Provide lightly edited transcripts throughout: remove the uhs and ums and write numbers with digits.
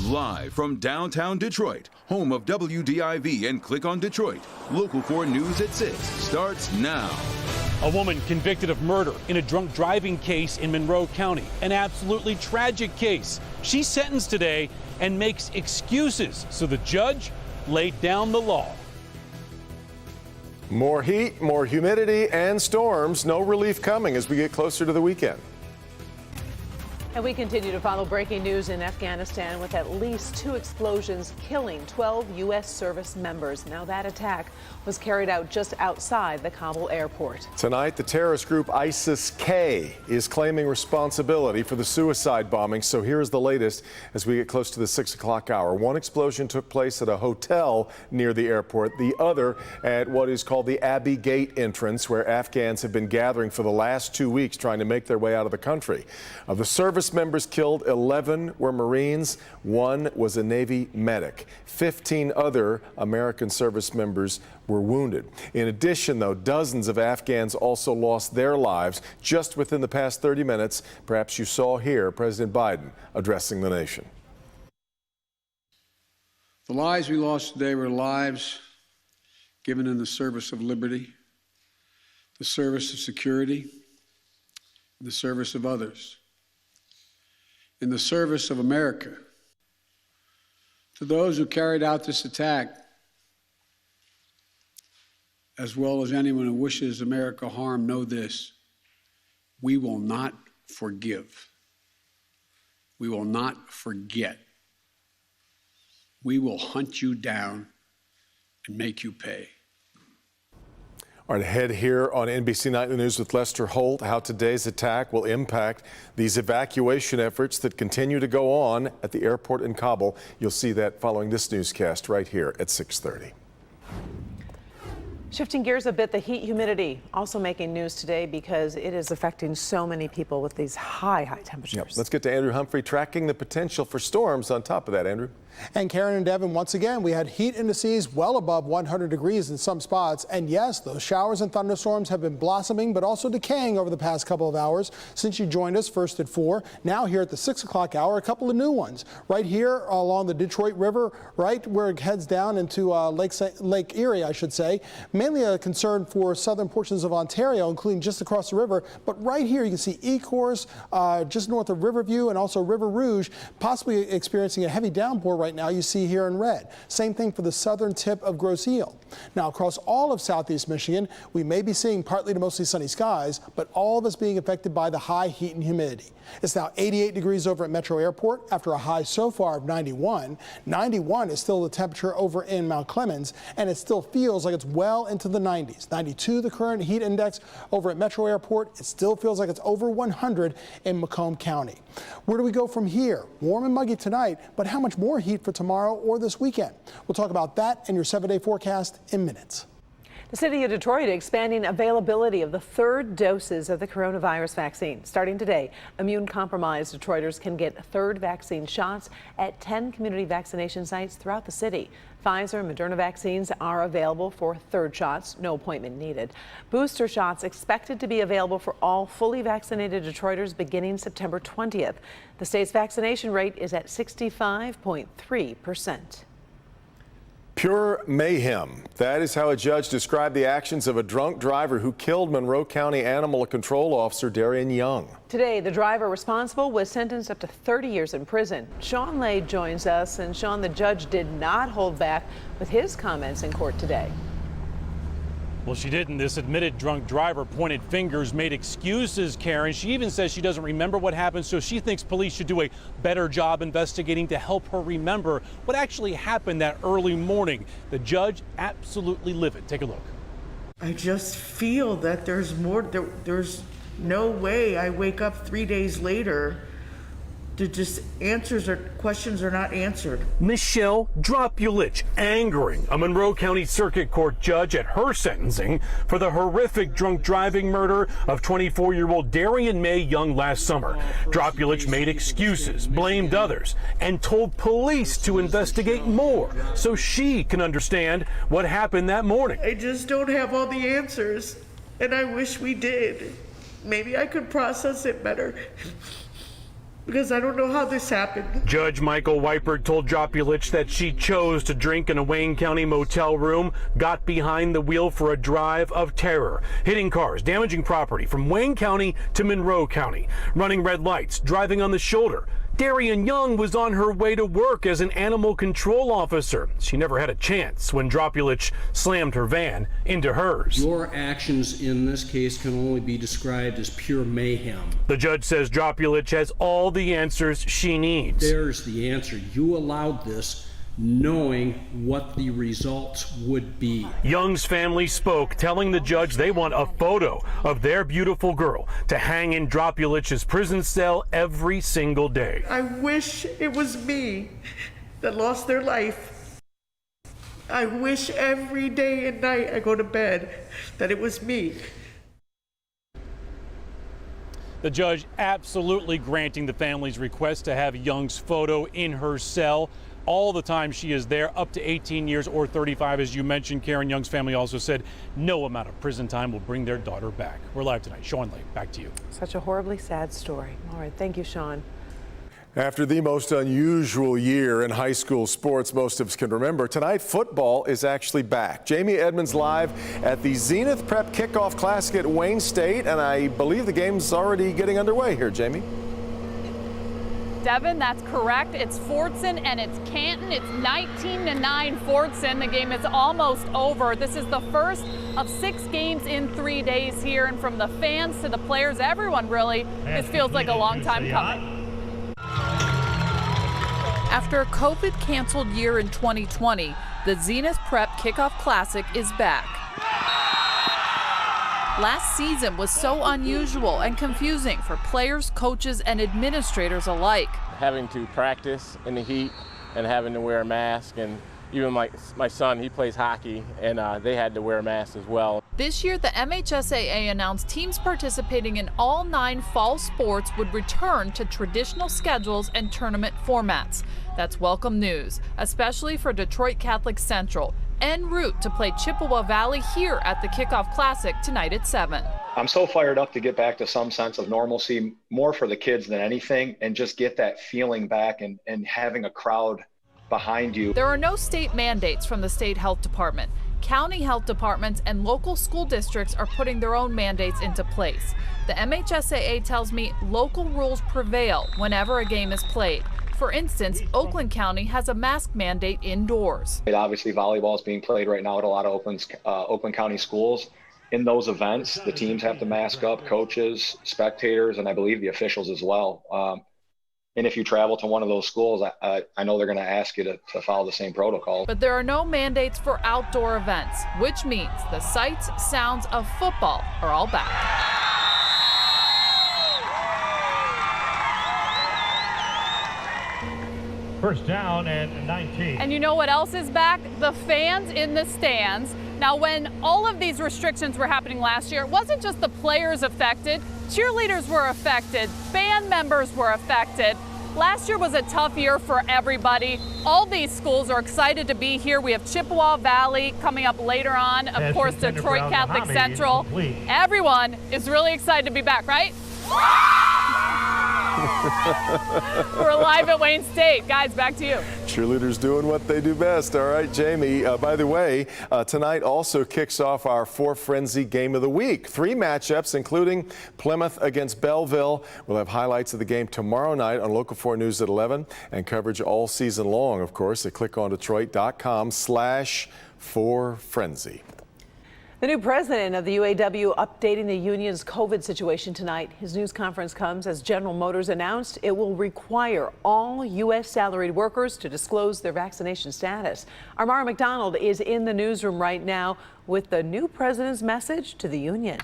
Live from downtown Detroit, home of WDIV and Click on Detroit, Local 4 News at 6 starts now. A woman convicted of murder in a drunk driving case in Monroe County, an absolutely tragic case. She's sentenced today and makes excuses, so the judge laid down the law. More heat, more humidity, and storms. No relief coming as we get closer to the weekend. And we continue to follow breaking news in Afghanistan with at least 2 explosions killing 12 U.S. service members. Now that attack was carried out just outside the Kabul airport. Tonight, the terrorist group ISIS-K is claiming responsibility for the suicide bombing. So here's the latest as we get close to the 6 o'clock hour. One explosion took place at a hotel near the airport, the other at what is called the Abbey Gate entrance, where Afghans have been gathering for the last 2 weeks trying to make their way out of the country. Of the service members killed, 11 were Marines, 1 was a Navy medic. 15 other American service members were wounded. In addition, though, dozens of Afghans also lost their lives just within the past 30 minutes. Perhaps you saw here President Biden addressing the nation. The lives we lost today were lives given in the service of liberty, the service of security, the service of others, in the service of America. To those who carried out this attack, as well as anyone who wishes America harm, know this: we will not forgive. We will not forget. We will hunt you down and make you pay. All right, ahead here on NBC Nightly News with Lester Holt, how today's attack will impact these evacuation efforts that continue to go on at the airport in Kabul. You'll see that following this newscast right here at 6:30. Shifting gears a bit, the heat humidity also making news today because it is affecting so many people with these high temperatures. Yep. Let's get to Andrew Humphrey tracking the potential for storms on top of that, Andrew. And Karen and Devin, once again, we had heat indices well above 100 degrees in some spots. And yes, those showers and thunderstorms have been blossoming, but also decaying over the past couple of hours since you joined us first at 4. Now here at the 6 o'clock hour, a couple of new ones. Right here along the Detroit River, right where it heads down into Lake Erie, I should say. Mainly a concern for southern portions of Ontario, including just across the river. But right here, you can see Ecorse, just north of Riverview, and also River Rouge, possibly experiencing a heavy downpour right now, you see here in red. Same thing for the southern tip of Grosse Ile. Now, across all of southeast Michigan, we may be seeing partly to mostly sunny skies, but all of us being affected by the high heat and humidity. It's now 88 degrees over at Metro Airport after a high so far of 91. 91 is still the temperature over in Mount Clemens, and it still feels like it's well into the 90s. 92, the current heat index over at Metro Airport. It still feels like it's over 100 in Macomb County. Where do we go from here? Warm and muggy tonight, but how much more heat for tomorrow or this weekend? We'll talk about that and your 7-day forecast in minutes. The city of Detroit expanding availability of the 3rd doses of the coronavirus vaccine. Starting today, immune-compromised Detroiters can get 3rd vaccine shots at 10 community vaccination sites throughout the city. Pfizer and Moderna vaccines are available for 3rd shots, no appointment needed. Booster shots expected to be available for all fully vaccinated Detroiters beginning September 20th. The state's vaccination rate is at 65.3%. Pure mayhem. That is how a judge described the actions of a drunk driver who killed Monroe County Animal Control Officer Darian Young. Today, the driver responsible was sentenced up to 30 years in prison. Sean Lay joins us, and Sean, the judge did not hold back with his comments in court today. Well, she didn't. This admitted drunk driver pointed fingers, made excuses, Karen. She even says she doesn't remember what happened, so she thinks police should do a better job investigating to help her remember what actually happened that early morning. The judge absolutely livid. Take a look. I just feel that there's more. There's no way I wake up 3 days later to just questions are not answered. Michelle Dropulich angering a Monroe County Circuit Court judge at her sentencing for the horrific drunk driving murder of 24-year-old Darian May Young last summer. Dropulich made excuses, blamed others, and told police to investigate more so she can understand what happened that morning. I just don't have all the answers, and I wish we did. Maybe I could process it better. because I don't know how this happened. Judge Michael Weipert told Dropulich that she chose to drink in a Wayne County motel room, got behind the wheel for a drive of terror, hitting cars, damaging property from Wayne County to Monroe County, running red lights, driving on the shoulder. Darian Young was on her way to work as an animal control officer. She never had a chance when Dropulich slammed her van into hers. Your actions in this case can only be described as pure mayhem. The judge says Dropulich has all the answers she needs. There's the answer. You allowed this knowing what the results would be. Young's family spoke, telling the judge they want a photo of their beautiful girl to hang in Dropulich's prison cell every single day. I wish it was me that lost their life. I wish every day and night I go to bed that it was me. The judge absolutely granting the family's request to have Young's photo in her cell all the time she is there, up to 18 years or 35, as you mentioned. Karen, Young's family also said no amount of prison time will bring their daughter back. We're live tonight. Sean Lee, back to you. Such a horribly sad story. All right, thank you, Sean. After the most unusual year in high school sports most of us can remember, tonight football is actually back. Jamie Edmonds live at the Zenith Prep Kickoff Classic at Wayne State, and I believe the game's already getting underway here, Jamie. Devin, that's correct. It's Fordson and it's Canton. It's 19-9 Fordson. The game is almost over. This is the first of 6 games in 3 days here, and from the fans to the players, everyone really, this feels like a long time coming. After a COVID-canceled year in 2020, the Zenith Prep Kickoff Classic is back. Last season was so unusual and confusing for players, coaches, and administrators alike. Having to practice in the heat and having to wear a mask, and even my son, he plays hockey, and they had to wear a mask as well. This year, the MHSAA announced teams participating in all 9 fall sports would return to traditional schedules and tournament formats. That's welcome news, especially for Detroit Catholic Central, en route to play Chippewa Valley here at the Kickoff Classic tonight at 7. I'm so fired up to get back to some sense of normalcy, more for the kids than anything, and just get that feeling back and having a crowd behind you. There are no state mandates from the state health department. County health departments and local school districts are putting their own mandates into place. The MHSAA tells me local rules prevail whenever a game is played. For instance, Oakland County has a mask mandate indoors. Obviously, volleyball is being played right now at a lot of Oakland County schools. In those events, the teams have to mask up, coaches, spectators, and I believe the officials as well. And if you travel to one of those schools, I know they're going to ask you to follow the same protocol. But there are no mandates for outdoor events, which means the sights, sounds of football are all back. First down and 19. And you know what else is back? The fans in the stands. Now, when all of these restrictions were happening last year, it wasn't just the players affected. Cheerleaders were affected. Band members were affected. Last year was a tough year for everybody. All these schools are excited to be here. We have Chippewa Valley coming up later on. Of course, Detroit Catholic Central. Everyone is really excited to be back, right? We're live at Wayne State. Guys, back to you. Cheerleaders doing what they do best. All right, Jamie. By the way, tonight also kicks off our For Frenzy Game of the Week. 3 matchups, including Plymouth against Belleville. We'll have highlights of the game tomorrow night on Local 4 News at 11 and coverage all season long, of course, at clickondetroit.com/forfrenzy. The new president of the UAW updating the union's COVID situation tonight. His news conference comes as General Motors announced it will require all U.S. salaried workers to disclose their vaccination status. Our Mara McDonald is in the newsroom right now with the new president's message to the union.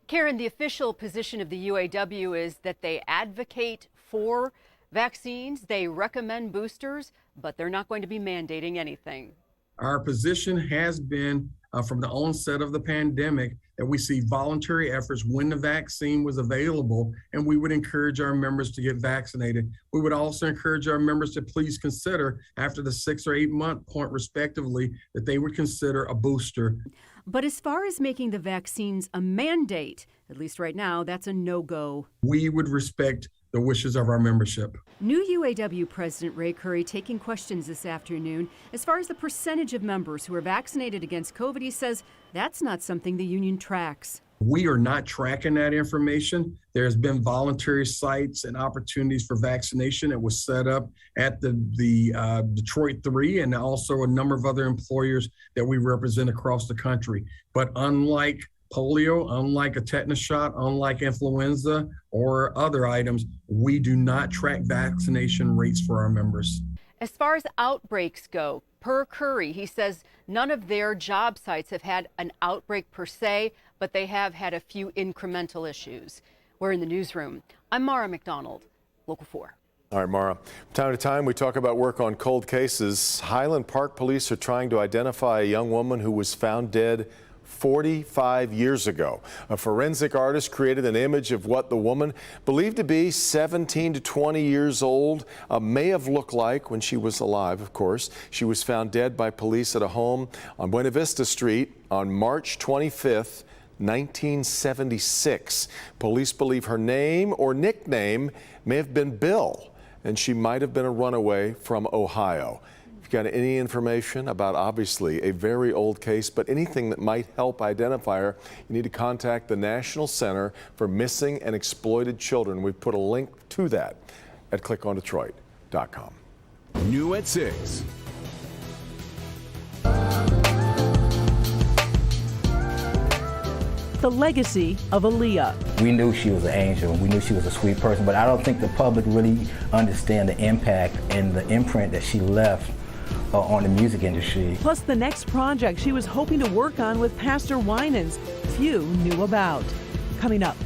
Karen, the official position of the UAW is that they advocate for vaccines. They recommend boosters, but they're not going to be mandating anything. Our position has been from the onset of the pandemic that we see voluntary efforts when the vaccine was available, and we would encourage our members to get vaccinated. We would also encourage our members to please consider, after the 6 or 8 month point respectively, that they would consider a booster. But as far as making the vaccines a mandate, at least right now, that's a no-go. We would respect the wishes of our membership. New UAW President Ray Curry taking questions this afternoon. As far as the percentage of members who are vaccinated against COVID, he says that's not something the union tracks. We are not tracking that information. There's been voluntary sites and opportunities for vaccination that was set up at the Detroit 3 and also a number of other employers that we represent across the country. But unlike polio, unlike a tetanus shot, unlike influenza or other items, we do not track vaccination rates for our members. As far as outbreaks go, per Curry, he says none of their job sites have had an outbreak per se, but they have had a few incremental issues. We're in the newsroom. I'm Mara McDonald, Local 4. All right, Mara. From time to time, we talk about work on cold cases. Highland Park police are trying to identify a young woman who was found dead 45 years ago. A forensic artist created an image of what the woman, believed to be 17 to 20 years old, may have looked like when she was alive, of course. She was found dead by police at a home on Buena Vista Street on March 25th, 1976. Police believe her name or nickname may have been Bill, and she might have been a runaway from Ohio. If you've got any information about obviously a very old case, but anything that might help identify her, you need to contact the National Center for Missing and Exploited Children. We've put a link to that at clickondetroit.com. New at 6. The legacy of Aaliyah. We knew she was an angel. We knew she was a sweet person, but I don't think the public really understand the impact and the imprint that she left on the music industry. Plus the next project she was hoping to work on with Pastor Winans few knew about. Coming up.